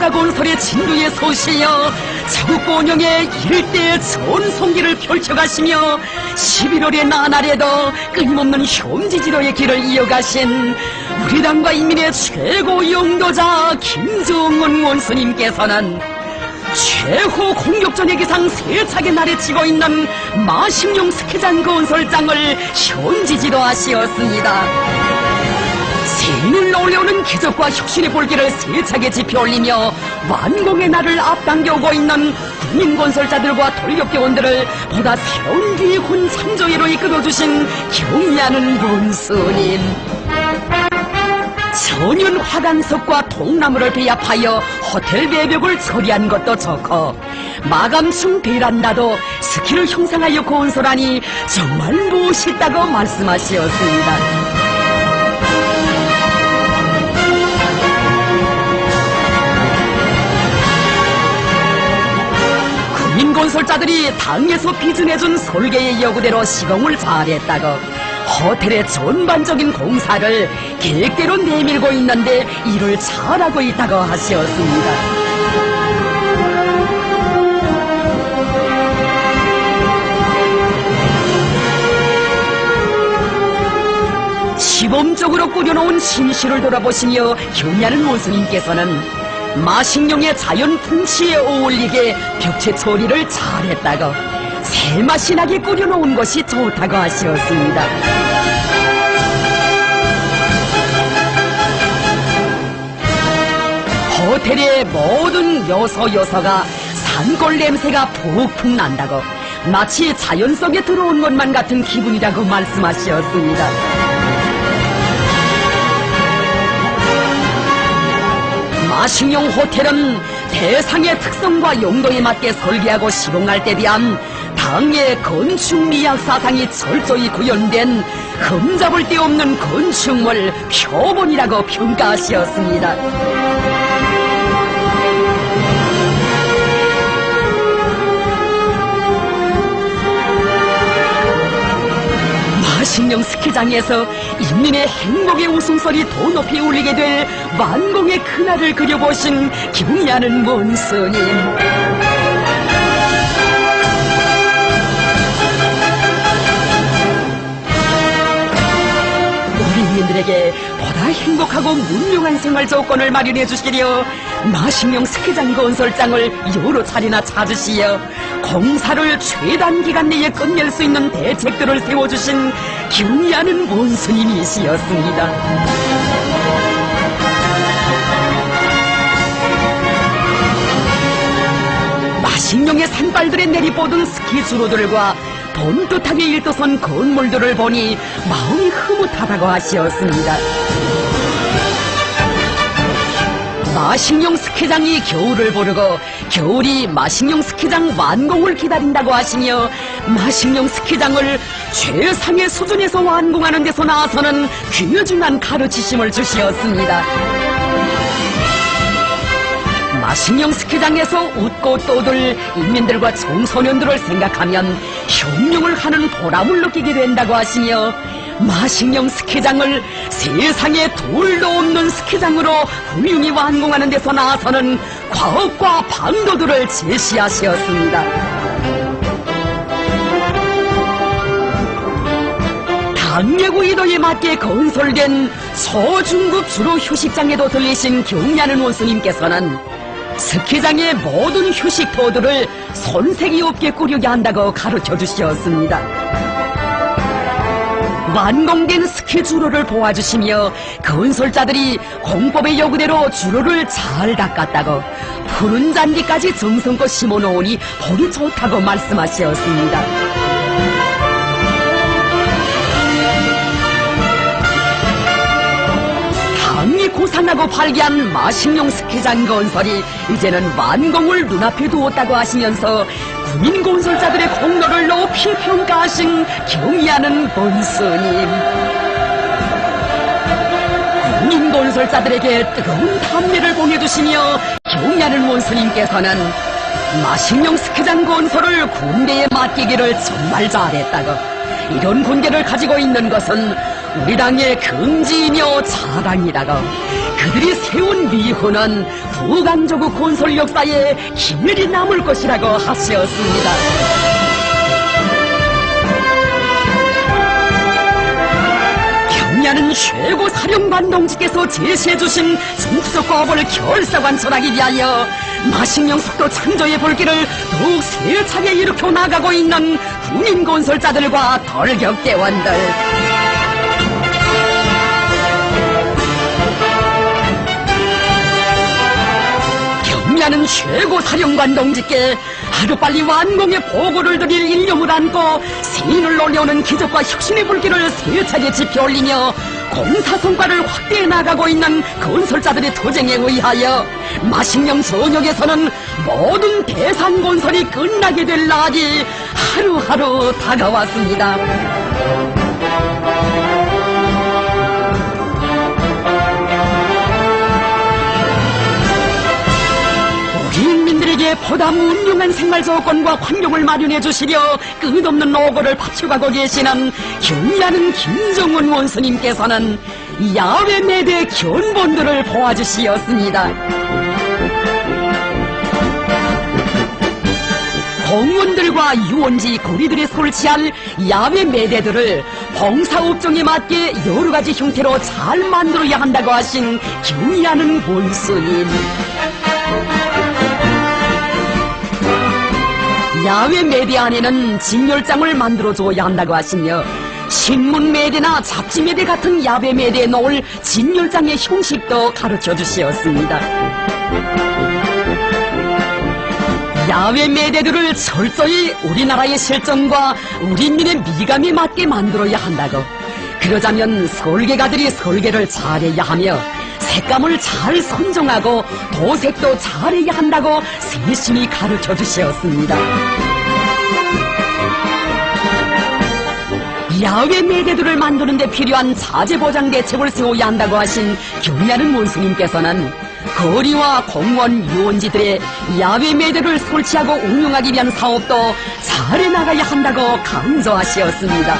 국가 건설의 진도에 서시여 자국본영의 일대 전성기를 펼쳐가시며 11월의 나날에도 끊임없는 현지지도의 길을 이어가신 우리 당과 인민의 최고 영도자 김정은 원수님께서는 최후 공격전의 기상 세차게 날에치고 있는 마식령 스키장 건설장을 현지지도하시었습니다. 생을 올려오는 기적과 혁신의 볼기를 세차게 지펴올리며 완공의 날을 앞당겨오고 있는 국민건설자들과 돌격대원들을 보다 새로운 기훈 창조회로 이끌어주신 경의하는 본스님. 천연 화단석과 통나무를 배합하여 호텔 외벽을 처리한 것도 좋고 마감층 베란다도 스키를 형상하여 건설하니 정말 멋있다고 말씀하시었습니다. 국민건설자들이 당에서 비준해준 설계의 요구대로 시공을 잘했다고 호텔의 전반적인 공사를 계획대로 내밀고 있는데 일을 잘하고 있다고 하시었습니다. 시범적으로 꾸려놓은 신시를 돌아보시며 경의하는 원수님께서는 마식령의 자연 풍치에 어울리게 벽체 처리를 잘했다고 새맛이 나게 꾸려놓은 것이 좋다고 하시었습니다. 호텔의 모든 요소가 산골 냄새가 푹푹 난다고 마치 자연 속에 들어온 것만 같은 기분이라고 말씀하셨습니다. 마식령 호텔은 대상의 특성과 용도에 맞게 설계하고 시공할 때 대한 당의 건축 미학 사상이 철저히 구현된 흠잡을 데 없는 건축물 표본이라고 평가하셨습니다. 마식령 스키장에서 인민의 행복의 웃음소리 더 높이 울리게 될 완공의 그날을 그려보신 경의하는 원스님. 인민들에게 보다 행복하고 문명한 생활 조건을 마련해 주시려 마식령 스키장 건설장을 여러 차례나 찾으시어 공사를 최단 기간 내에 끝낼 수 있는 대책들을 세워주신 경의하는 원수님이시였습니다. 마식령의 산발들에 내리뻗은 스키 주로들과 번듯하게 일떠선 건물들을 보니 마음이 흐뭇하다고 하시었습니다. 마식령 스키장이 겨울을 부르고 겨울이 마식령 스키장 완공을 기다린다고 하시며 마식령 스키장을 최상의 수준에서 완공하는 데서 나서는 귀중한 가르치심을 주시었습니다. 마식령 스키장에서 웃고 떠들 인민들과 청소년들을 생각하면 혁명을 하는 보람을 느끼게 된다고 하시며 마식령 스키장을 세상에 둘도 없는 스키장으로 훌륭히 완공하는 데서 나서는 과업과 방도들을 제시하셨습니다. 당예구 의도에 맞게 건설된 초중급 주로 휴식장에도 들리신 경의하는 원수님께서는 스키장의 모든 휴식터들을 손색이 없게 꾸리게 한다고 가르쳐 주셨습니다. 완공된 스키 주로를 보아주시며 건설자들이 공법의 요구대로 주로를 잘 닦았다고 푸른 잔디까지 정성껏 심어놓으니 보기 좋다고 말씀하셨습니다. 당이 고상하고 발기한 마식령 스키장 건설이 이제는 완공을 눈앞에 두었다고 하시면서 국민건설자들의 공로를 높이 평가하신 경의하는 본스님. 국민건설자들에게 뜨거운 감례를 보내주시며 경의하는 원수님께서는 마식령 스키장 건설을 군대에 맡기기를 정말 잘했다고 이런 군대를 가지고 있는 것은 우리 당의 긍지이며 자랑이라고 그들이 세운 미호는 부강조국 건설 역사에 기밀이 남을 것이라고 하셨습니다. 경야는 최고 사령관 동지께서 제시해주신 중수적 과업을 결사관철하기 위하여 마식령 속도 창조의 불길을 더욱 세차게 일으켜 나가고 있는 군인 건설자들과 돌격대원들, 경야는 최고 사령관 동지께 하루빨리 완공의 보고를 드릴 일념을 안고 세인을 올려오는 기적과 혁신의 불길을 세차게 지펴올리며 공사 성과를 확대해 나가고 있는 건설자들의 투쟁에 의하여 마식령 전역에서는 모든 대산 건설이 끝나게 될 날이 하루하루 다가왔습니다. 보다 문명한 생활 조건과 환경을 마련해 주시려 끝없는 노고를 바쳐가고 계시는 경야는 김정은 원수님께서는 야외 매대 견본들을 보아주시었습니다. 공원들과 유원지, 거리들에 설치할 야외 매대들을 봉사업종에 맞게 여러가지 형태로 잘 만들어야 한다고 하신 경야는 원수님. 야외 매대 안에는 진열장을 만들어줘야 한다고 하시며 신문 매대나 잡지 매대 같은 야외 매대에 놓을 진열장의 형식도 가르쳐 주시었습니다. 야외 매대들을 철저히 우리나라의 실정과 우리민의 미감에 맞게 만들어야 한다고, 그러자면 설계가들이 설계를 잘해야 하며 색감을 잘 선정하고 도색도 잘해야 한다고 세심히 가르쳐 주셨습니다. 야외 매대들을 만드는 데 필요한 자재보장 대책을 세워야 한다고 하신 경야는 원수님께서는 거리와 공원, 유원지들의 야외 매대를 설치하고 운영하기 위한 사업도 잘해 나가야 한다고 강조하셨습니다.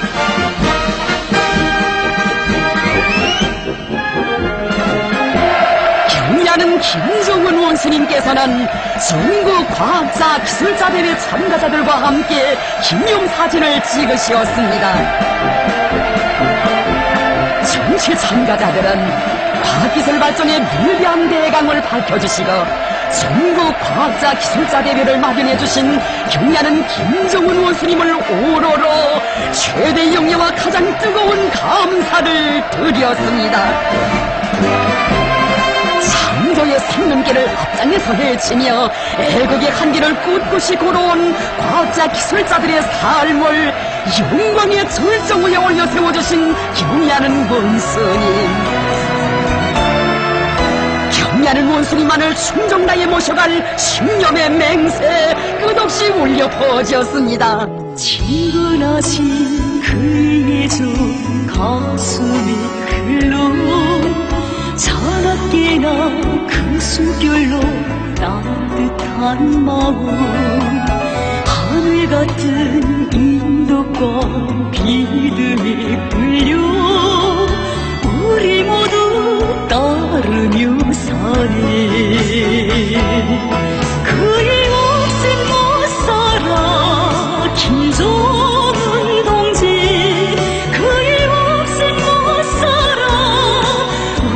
경야는 김정은 원수님께서는 전국 과학자 기술자 대회 참가자들과 함께 기념사진을 찍으셨습니다. 정치 참가자들은 과학기술 발전의 위대한 대강을 밝혀주시고 전국 과학자 기술자 대회를 마련해주신 경야는 김정은 원수님을 오로로 최대 영예와 가장 뜨거운 감사를 드렸습니다. 창조의 생명길을 앞장에서 헤치며 애국의 한길을 꿋꿋이 걸어온 과학자 기술자들의 삶을 영광의 절정 위에 올려 세워주신 경야는 원수님. 경야는 원수님만을 충정나에 모셔갈 신념의 맹세 끝없이 울려 퍼졌습니다. 친근하신 그의 주 가슴이 흘러 차갑게나 그 숨결로 따뜻한 마음, 하늘 같은 인도과 믿음이 불려 우리 모두 따르며 사네. 그의 없음 못 살아 김정은 동지, 그의 없음 못 살아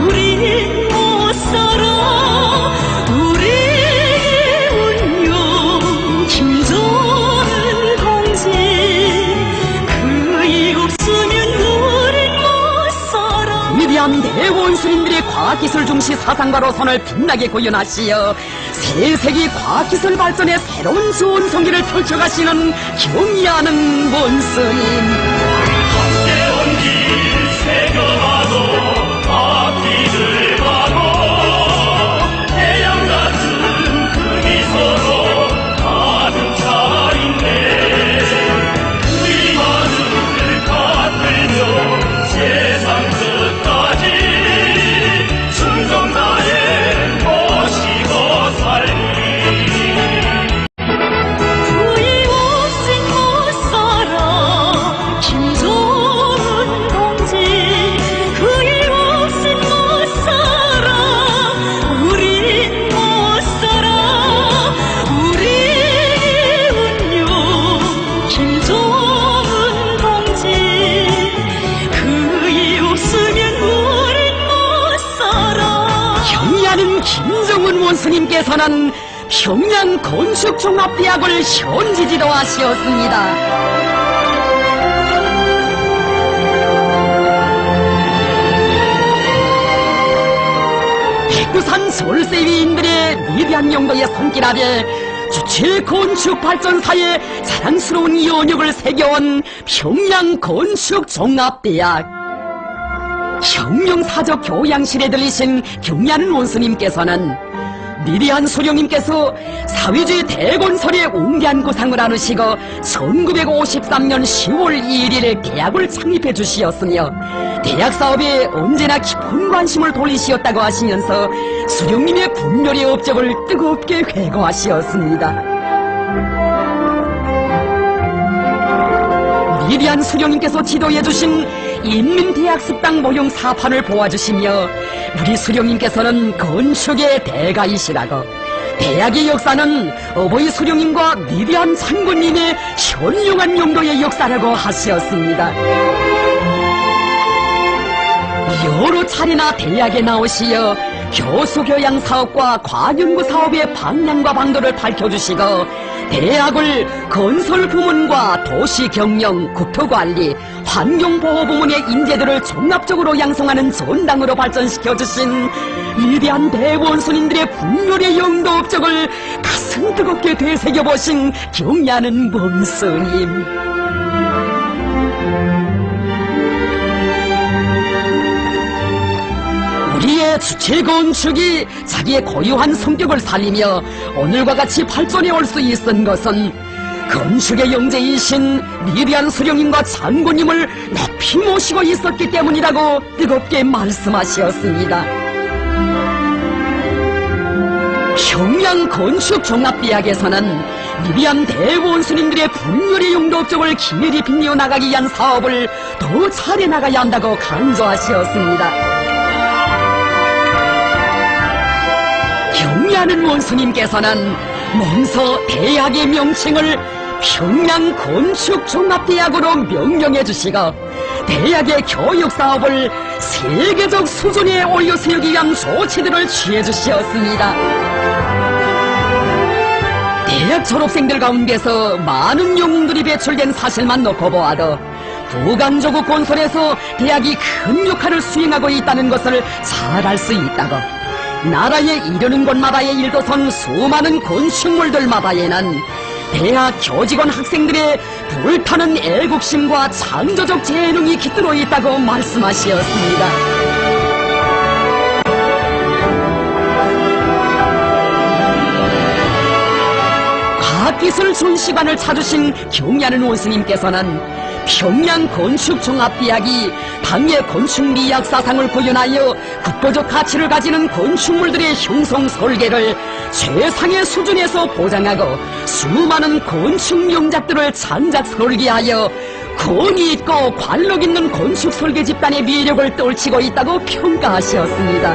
우리 못 살아. 우리의 운명 김정은 동지, 그의 없으면 우린 못 살아. 위대한 대원수님들의 과학기술 중시 사상가로선을 빛나게 구현하시어 세세기 과학기술 발전의 새로운 전성기를 펼쳐가시는 경야는 원수님. 함께 길 새겨가도 앞길을 가도 태양 같은 그 미소로 가득 차 있네. 그의 마음을 갖들며 세상 끝까지 충성 다해 모시고 살리. 그의 없음 못 살아 김정은 원수님께서는 평양 건축종합대학을 현지 지도하시었습니다. 백두산 설세위인들의 위대한 용도의 손길하에 주체 건축 발전사에 자랑스러운 연역을 새겨온 평양 건축종합대학. 혁명사적 교양실에 들리신 경리하는 원수님께서는 미리한 수령님께서 사회주의 대건설의 웅대한 구상을 안으시고 1953년 10월 2일 대학을 창립해 주시었으며 대학 사업에 언제나 깊은 관심을 돌리시었다고 하시면서 수령님의 분열의 업적을 뜨겁게 회고하시었습니다. 미리한 수령님께서 지도해 주신 인민대학습당 모형 사판을 보아주시며 우리 수령님께서는 건축의 대가이시라고 대학의 역사는 어버이 수령님과 미리한 장군님의 현명한 용도의 역사라고 하시었습니다. 여러 차례나 대학에 나오시어 교수교양 사업과 과연구 사업의 방향과 방도를 밝혀주시고 대학을 건설 부문과 도시경영, 국토관리, 환경보호 부문의 인재들을 종합적으로 양성하는 전당으로 발전시켜주신 위대한 대원수님들의 분열의 영도 업적을 가슴 뜨겁게 되새겨보신 경리하는 원수님. 우리의 주체 건축이 자기의 고유한 성격을 살리며 오늘과 같이 발전해 올 수 있은 것은 건축의 영재이신 미리한 수령님과 장군님을 높이 모시고 있었기 때문이라고 뜨겁게 말씀하시었습니다. 평양 건축종합대학에서는 미리한 대원수님들의 분열의 용도 업적을 기밀히 빛내어 나가기 위한 사업을 더 잘해 나가야 한다고 강조하시었습니다. 경리하는 원수님께서는 먼저 대학의 명칭을 평양 건축종합대학으로 명명해 주시고 대학의 교육사업을 세계적 수준에 올려세우기 위한 조치들을 취해 주시었습니다. 대학 졸업생들 가운데서 많은 영웅들이 배출된 사실만 놓고 보아도 부강조국 건설에서 대학이 큰 역할을 수행하고 있다는 것을 잘 알 수 있다고. 나라에 이르는 곳마다의 일도선 수많은 건축물들마다에는 대학 교직원 학생들의 불타는 애국심과 창조적 재능이 깃들어 있다고 말씀하시었습니다. 과학기술 전시관을 찾으신 경리하는 원수님께서는 평양 건축종합대학이 당의 건축미학 사상을 구현하여 국보적 가치를 가지는 건축물들의 형성 설계를 최상의 수준에서 보장하고 수많은 건축 명작들을 창작 설계하여 권위 있고 관록 있는 건축 설계 집단의 미력을 떨치고 있다고 평가하셨습니다.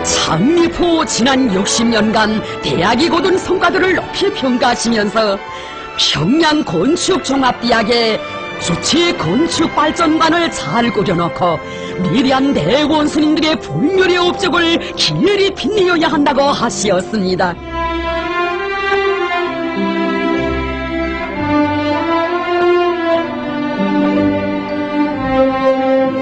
창립 후 지난 60년간 대학이 거둔 성과들을 높이 평가하시면서 평양 건축종합대학에 주체 건축발전관을 잘 꾸려놓고 미래한 대원수님들의 분열의 업적을 기열히 빛내어야 한다고 하시었습니다.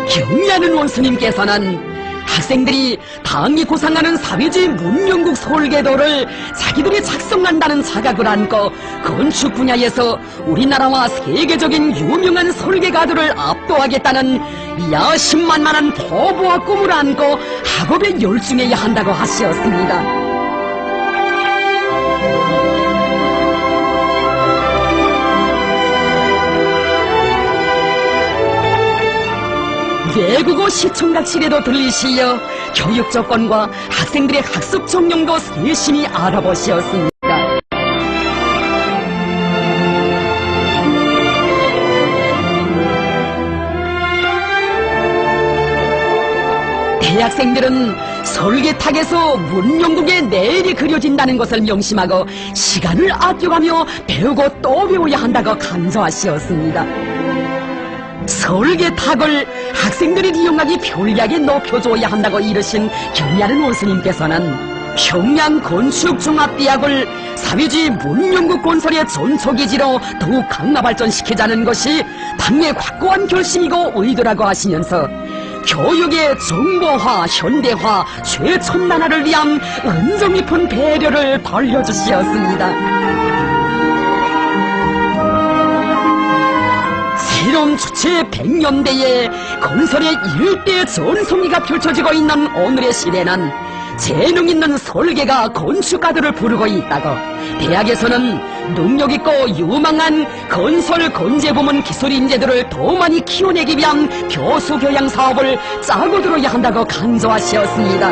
경리하는 원수님께서는 학생들이 당이 구상하는 사회주의 문명국 설계도를 자기들이 작성한다는 자각을 안고 건축 분야에서 우리나라와 세계적인 유명한 설계가들을 압도하겠다는 야심만만한 포부와 꿈을 안고 학업에 열중해야 한다고 하시었습니다. 외국어 시청각실에도 들리시어 교육 조건과 학생들의 학습 정령도 세심히 알아보시었습니다. 대학생들은 설계탁에서 문명국의 내일이 그려진다는 것을 명심하고 시간을 아껴가며 배우고 또 배워야 한다고 강조하시었습니다. 설계탁을 학생들이 이용하기 편리하게 높여줘야 한다고 이르신 경리하는 원수님께서는 평양건축종합대학을 사회주의 문명국 건설의 전초기지로 더욱 강화 발전시키자는 것이 당의 확고한 결심이고 의도라고 하시면서 교육의 정보화, 현대화, 최첨단화를 위한 은정 깊은 배려를 벌려주시었습니다. 새로운 주체 100년대에 건설의 일대 전성기가 펼쳐지고 있는 오늘의 시대는 재능 있는 설계가 건축가들을 부르고 있다고, 대학에서는 능력있고 유망한 건설 건재 부문 기술 인재들을 더 많이 키워내기 위한 교수 교양 사업을 짜고 들어야 한다고 강조하셨습니다.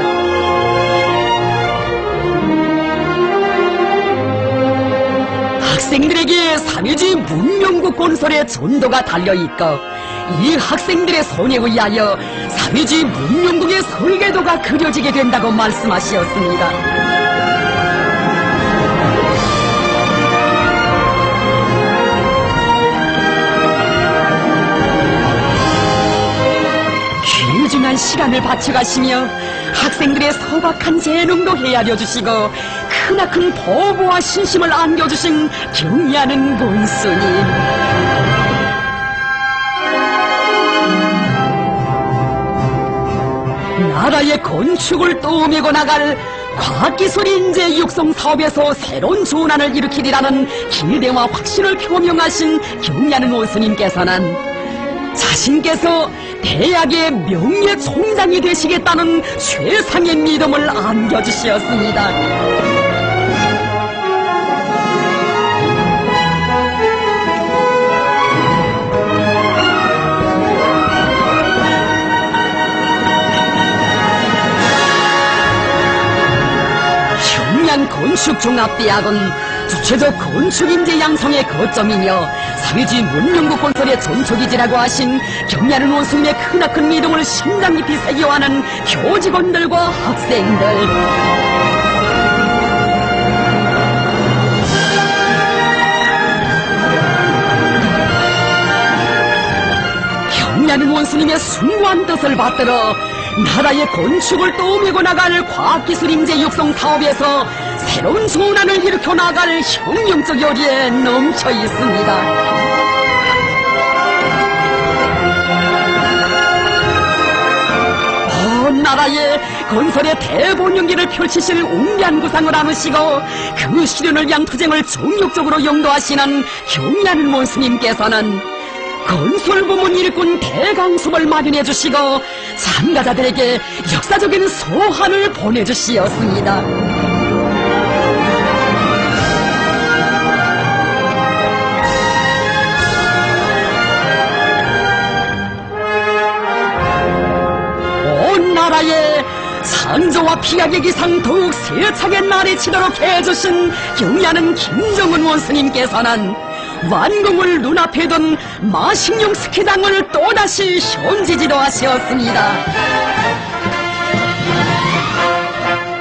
학생들에게 사회주의 문명국 건설의 전도가 달려있고, 이 학생들의 손에 의하여 사회주의 문명국의 설계도가 그려지게 된다고 말씀하셨습니다. 귀중한 시간을 바쳐가시며 학생들의 소박한 재능도 헤아려 주시고 크나큰 포부와 신심을 안겨주신 경리하는 문수님, 나라의 건축을 떠오매고 나갈 과학기술 인재 육성 사업에서 새로운 전환을 일으키리라는 기대와 확신을 표명하신 경리하는 원수님께서는 자신께서 대학의 명예 총장이 되시겠다는 최상의 믿음을 안겨주셨습니다. 건축종합대학은 주체적 건축인재 양성의 거점이며 사회주의 문명국 건설의 전초기지라고 하신 경리하는 원수님의 크나큰 믿음을 심장 깊이 새겨하는 교직원들과 학생들, 경리하는 원수님의 숭고한 뜻을 받들어 나라의 건축을 떠오매고 나갈 과학기술 인재 육성 사업에서 새로운 전환을 일으켜 나갈 혁명적 열의에 넘쳐 있습니다. 나라의 건설의 대본연기를 펼치실 웅대한 구상을 안으시고 그 실현을 위한 투쟁을 정력적으로 영도하시는 경리하는 원수님께서는 건설 부문 일꾼 대강습을 마련해 주시고 참가자들에게 역사적인 소환을 보내주시었습니다. 온 나라에 상조와 피약의 기상 더욱 세차게 날이 치도록 해주신 경리하는 김정은 원수님께서는 완공을 눈앞에 둔 마식령 스키장을 또다시 현지지도 하셨습니다.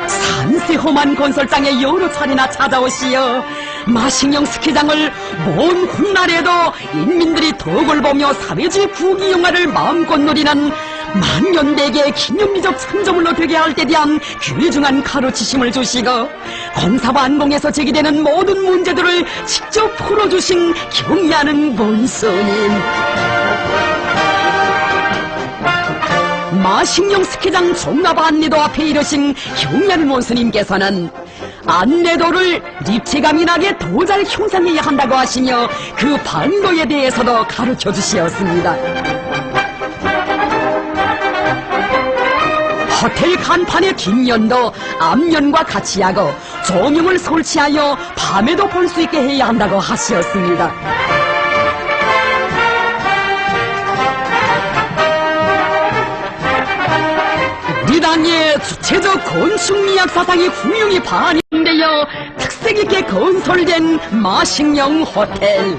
산세험한 건설장에 여러 차례나 찾아오시어 마식령 스키장을 먼 훗날에도 인민들이 덕을 보며 사회주의 부귀영화를 마음껏 누리는 만년대계의 기념비적 창조물로 되게 할 때 대한 귀중한 가르치심을 주시고 공사완공에서 제기되는 모든 문제들을 직접 풀어주신 경리하는 원수님, 마식령 스키장 종합 안내도 앞에 이르신 경리하는 원수님께서는 안내도를 입체감이 나게 더 잘 형성해야 한다고 하시며 그 방도에 대해서도 가르쳐 주시었습니다. 호텔 간판의 뒷면도 앞면과 같이 하고 조명을 설치하여 밤에도 볼 수 있게 해야 한다고 하시었습니다. 우리 당의 주체적 건축미학 사상이 훌륭히 반영되어 특색 있게 건설된 마식령 호텔.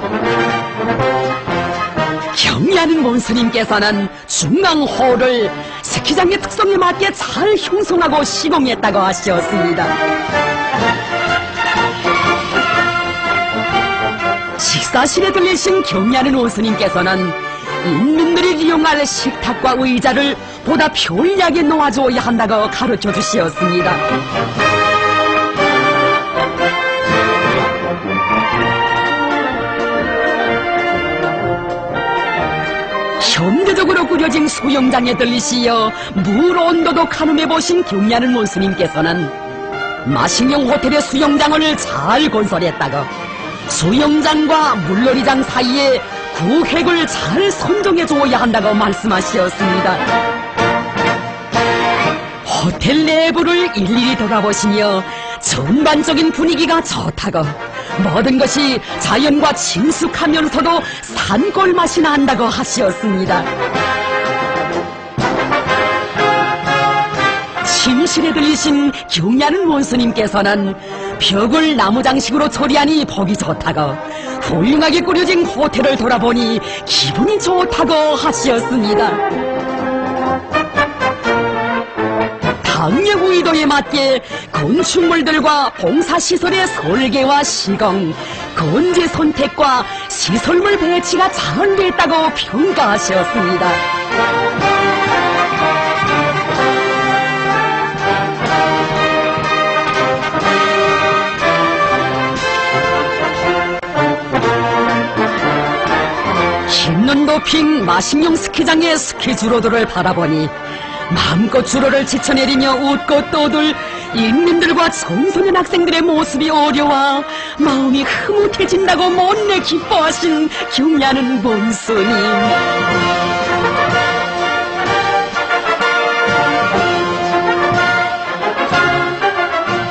경리하는 원수님께서는 중앙홀을 스키장의 특성에 맞게 잘 형성하고 시공했다고 하셨습니다. 식사실에 들리신 경리하는 원수님께서는 인민들이 이용할 식탁과 의자를 보다 편리하게 놓아줘야 한다고 가르쳐 주시었습니다. 현대적으로 꾸려진 수영장에 들리시어 물 온도도 가늠해 보신 경리하는 원수님께서는 마식령 호텔의 수영장을 잘 건설했다고 수영장과 물놀이장 사이에 구획을 잘 선정해 줘야 한다고 말씀하셨습니다. 호텔 내부를 일일이 돌아보시며 전반적인 분위기가 좋다고 모든 것이 자연과 친숙하면서도 산골 맛이 난다고 하셨습니다. 침실에 들리신 경리하는 원수님께서는 벽을 나무 장식으로 처리하니 보기 좋다고 훌륭하게 꾸려진 호텔을 돌아보니 기분이 좋다고 하셨습니다. 당력 의도에 맞게 건축물들과 봉사시설의 설계와 시공, 건재 선택과 시설물 배치가 잘 됐다고 평가하셨습니다. 흰눈 덮인 마식령 스키장의 스키 주로들을 바라보니 마음껏 주로를 지쳐내리며 웃고 떠들 인민들과 청소년 학생들의 모습이 어려워 마음이 흐뭇해진다고 못내 기뻐하신 경리하는 본스님.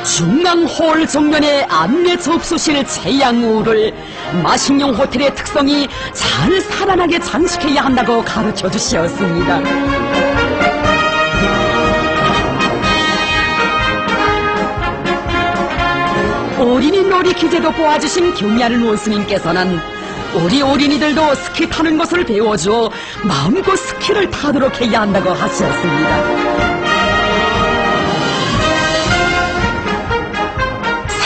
중앙홀 정면의 안내 접수실 채양우를 마식령 호텔의 특성이 잘 살아나게 장식해야 한다고 가르쳐 주셨습니다. 어린이 놀이 기재도 보아주신 경리하는 원수님께서는 우리 어린이들도 스키 타는 것을 배워줘 마음껏 스키를 타도록 해야 한다고 하셨습니다.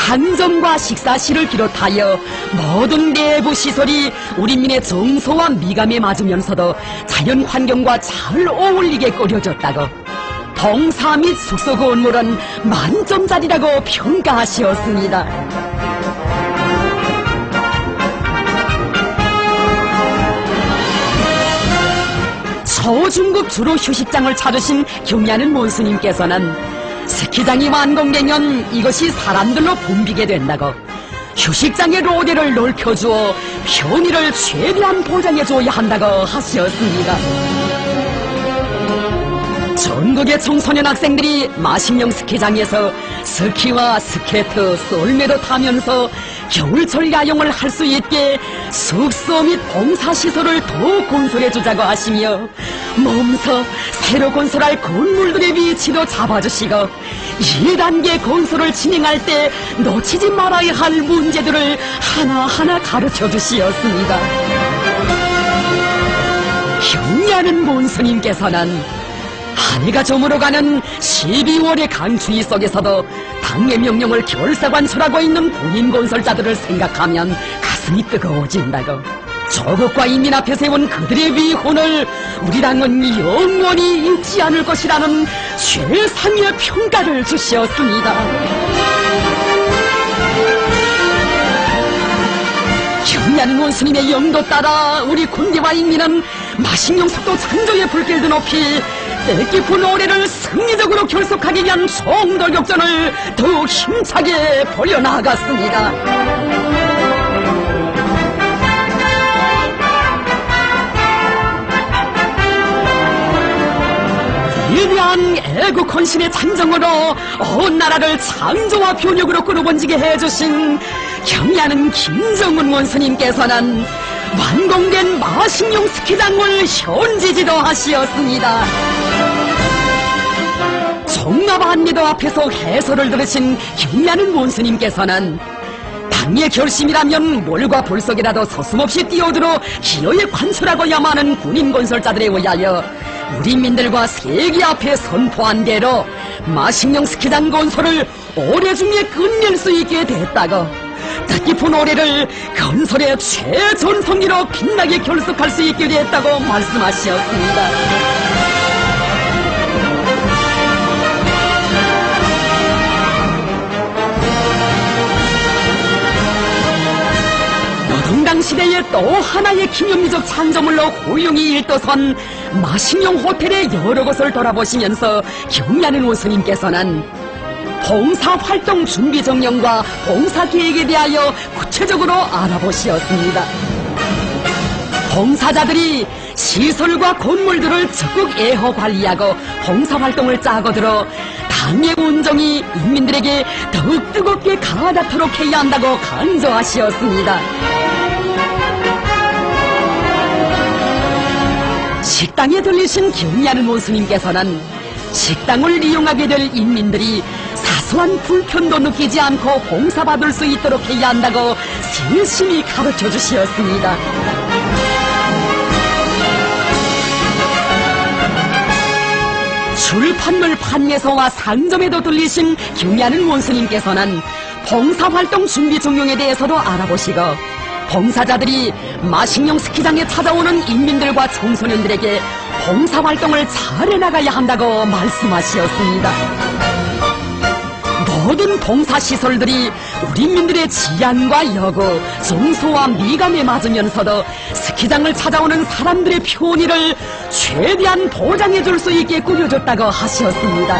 상점과 식사실을 비롯하여 모든 내부 시설이 우리민의 정서와 미감에 맞으면서도 자연 환경과 잘 어울리게 꾸려졌다고 봉사 및 숙소 건물은 만점짜리라고 평가하셨습니다. 초중급 주로 휴식장을 찾으신 경리하는 원수님께서는 스키장이 완공되면 이것이 사람들로 붐비게 된다고 휴식장의 로데를 넓혀주어 편의를 최대한 보장해줘야 한다고 하셨습니다. 전국의 청소년 학생들이 마식령 스키장에서 스키와 스케이트, 썰매도 타면서 겨울철 야영을 할 수 있게 숙소 및 봉사시설을 더욱 건설해주자고 하시며 몸소 새로 건설할 건물들의 위치도 잡아주시고 1단계 건설을 진행할 때 놓치지 말아야 할 문제들을 하나하나 가르쳐 주시었습니다. 경리하는 본스님께서는 한 해가 저물어가는 12월의 강추위 속에서도 당의 명령을 결사관철하고 있는 군인 건설자들을 생각하면 가슴이 뜨거워진다고 조국과 인민 앞에 세운 그들의 위훈을 우리 당은 영원히 잊지 않을 것이라는 최상의 평가를 주셨습니다. 경리하는 원수님의 영도 따라 우리 군대와 인민은 마식령 속도 창조의 불길도 높이 뜻깊은 올해를 승리적으로 결속하기 위한 총돌격전을 더욱 힘차게 벌여나갔습니다. 위대한 애국 헌신의 장정으로 온 나라를 창조와 변혁으로 끌어번지게 해주신 경리하는 김정은 원수님께서는 완공된 마식령 스키장을 현지지도 하시었습니다. 종합 안내도 앞에서 해설을 들으신 경리하는 원수님께서는 당의 결심이라면 몰과 볼속이라도 서슴없이 뛰어들어 기어에 관철하고야만 하는 군인 건설자들에 의하여 우리 민들과 세계 앞에 선포한 대로 마식령 스키장 건설을 올해 중에 끝낼 수 있게 됐다고 뜻깊은 올해를 건설의 최전성기로 빛나게 결속할 수 있게 됐다고 말씀하셨습니다. 노동당 시대의 또 하나의 기념비적 창조물로 고용이 일도선 마식령 호텔의 여러 곳을 돌아보시면서 경의하는 원수님께서는 봉사활동 준비 정령과 봉사계획에 대하여 구체적으로 알아보시었습니다. 봉사자들이 시설과 건물들을 적극 애호 관리하고 봉사활동을 짜고 들어 당의 운정이 인민들에게 더욱 뜨겁게 가닿도록 해야 한다고 강조하시었습니다. 식당에 들리신 경의하는 원수님께서는 식당을 이용하게 될 인민들이 사소한 불편도 느끼지 않고 봉사받을 수 있도록 해야 한다고 세심히 가르쳐 주시었습니다. 출판물 판매소와 상점에도 들리신 경의하는 원수님께서는 봉사활동 준비 종용에 대해서도 알아보시고 봉사자들이 마식령 스키장에 찾아오는 인민들과 청소년들에게 봉사활동을 잘 해나가야 한다고 말씀하시었습니다. 모든 봉사시설들이 우리 인민들의 지안과 여구, 정서와 미감에 맞으면서도 스키장을 찾아오는 사람들의 편의를 최대한 보장해 줄 수 있게 꾸려졌다고 하셨습니다.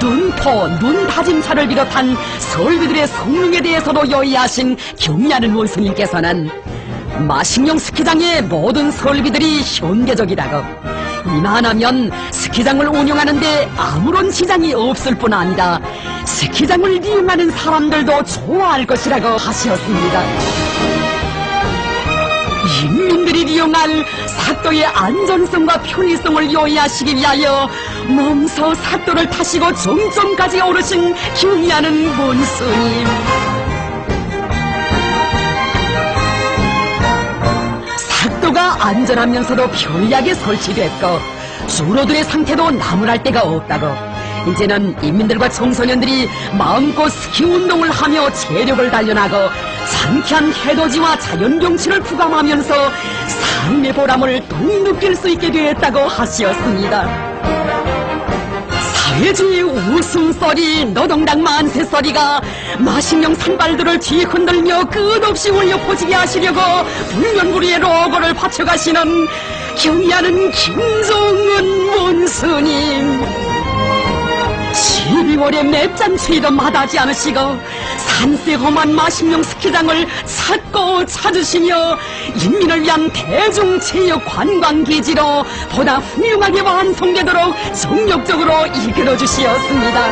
눈포, 눈다짐차를 비롯한 설비들의 성능에 대해서도 요의하신 경의하는 원수님께서는 마식령 스키장의 모든 설비들이 현대적이라고 이만하면 스키장을 운영하는데 아무런 지장이 없을 뿐 아니라 스키장을 이용하는 사람들도 좋아할 것이라고 하셨습니다. 인민들이 이용할 삭도의 안전성과 편의성을 요의하시기 위하여 몸소 삭도를 타시고 정점까지 오르신 경의하는 원수님. 삭도가 안전하면서도 편리하게 설치됐고 주로들의 상태도 나무랄 데가 없다고 이제는 인민들과 청소년들이 마음껏 스키 운동을 하며 체력을 단련하고 상쾌한 해돋이와 자연경치를 부감하면서 삶의 보람을 더욱 느낄 수 있게 되었다고 하시었습니다. 사회주의 웃음소리, 노동당 만세소리가 마식령 산발들을 뒤흔들며 끝없이 울려 퍼지게 하시려고 불면불이의 로고를 바쳐가시는 경의하는 김종은 원수님. 12월에 맵잔추위도 마다하지 않으시고 산세 험한 마식령 스키장을 찾고 찾으시며 인민을 위한 대중체육관광기지로 보다 훌륭하게 완성되도록 정력적으로 이끌어 주시었습니다.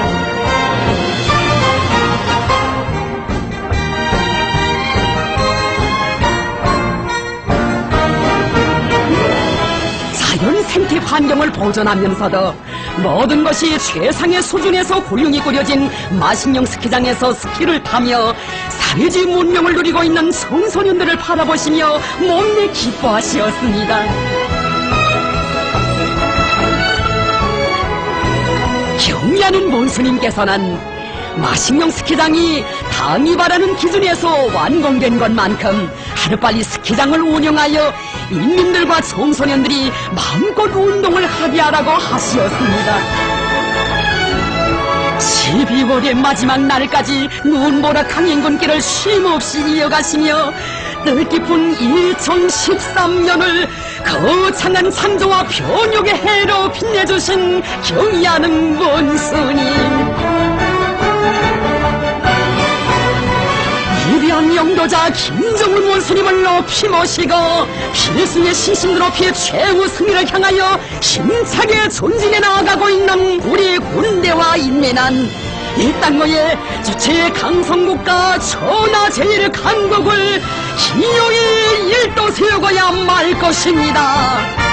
자연 생태 환경을 보존하면서도 모든 것이 최상의 수준에서 훌륭히 꾸려진 마식령 스키장에서 스키를 타며 사회주의 문명을 누리고 있는 청소년들을 바라보시며 몸내 기뻐하시었습니다. 경의하는 원수님께서는 마식령 스키장이 당이 바라는 기준에서 완공된 것만큼 하루빨리 스키장을 운영하여 인민들과 청소년들이 마음껏 운동을 하게 하라고 하시었습니다. 12월의 마지막 날까지 눈보라 강행군길을 쉼없이 이어가시며 뜻깊은 2013년을 거창한 창조와 변혁의 해로 빛내주신 경의하는 원수님. 위대한 영도자 김정은 원수님을 높이 모시고 필승의 신심들 높이 최후 승리를 향하여 힘차게 전진해 나아가고 있는 우리 군대와 인민한 이 땅의 주체 강성국가 천하제일 강국을 기어이 일도 세우고야 말 것입니다.